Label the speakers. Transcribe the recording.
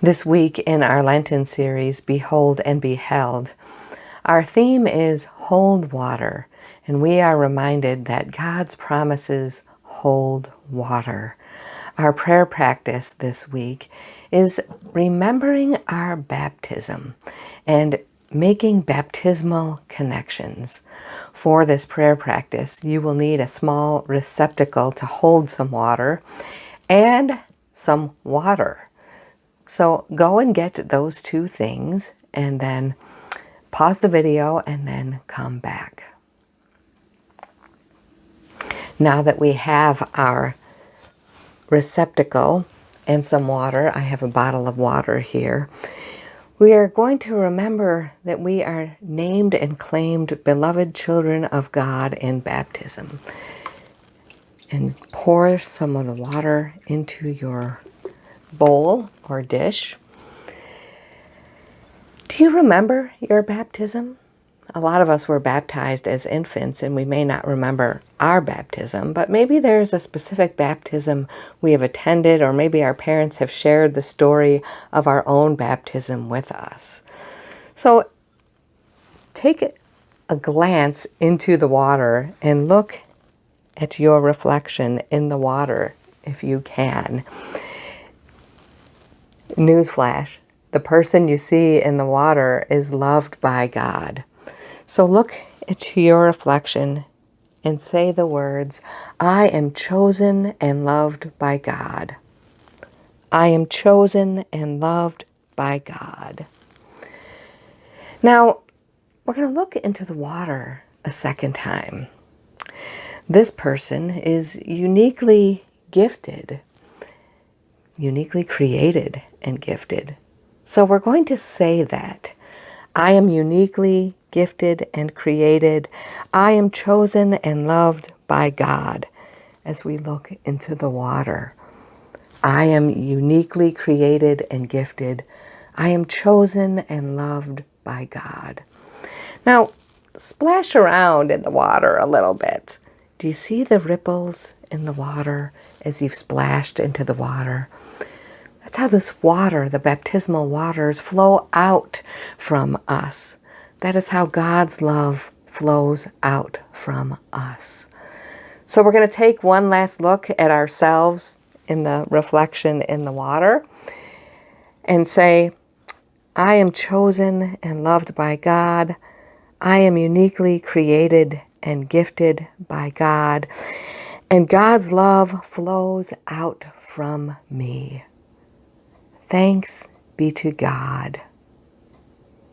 Speaker 1: This week in our Lenten series, Behold and Beheld, our theme is Hold Water, and we are reminded that God's promises hold water. Our prayer practice this week is remembering our baptism and making baptismal connections. For this prayer practice, you will need a small receptacle to hold some water and some water. So go and get those two things and then pause the video and then come back. Now that we have our receptacle and some water, I have a bottle of water here, we are going to remember that we are named and claimed beloved children of God in baptism. And pour some of the water into your bowl or dish. Do you remember your baptism? A lot of us were baptized as infants and we may not remember our baptism, but maybe there's a specific baptism we have attended, or maybe our parents have shared the story of our own baptism with us. So take a glance into the water and look at your reflection in the water if you can. Newsflash, the person you see in the water is loved by God. So look at your reflection and say the words, I am chosen and loved by God. I am chosen and loved by God. Now, we're going to look into the water a second time. This person is uniquely gifted, uniquely created and gifted. So we're going to say that. I am uniquely gifted and created. I am chosen and loved by God as we look into the water. I am uniquely created and gifted. I am chosen and loved by God. Now, splash around in the water a little bit. Do you see the ripples in the water as you've splashed into the water? That's how this water, the baptismal waters, flow out from us. That is how God's love flows out from us. So we're going to take one last look at ourselves in the reflection in the water and say, I am chosen and loved by God. I am uniquely created and gifted by God. And God's love flows out from me. Thanks be to God.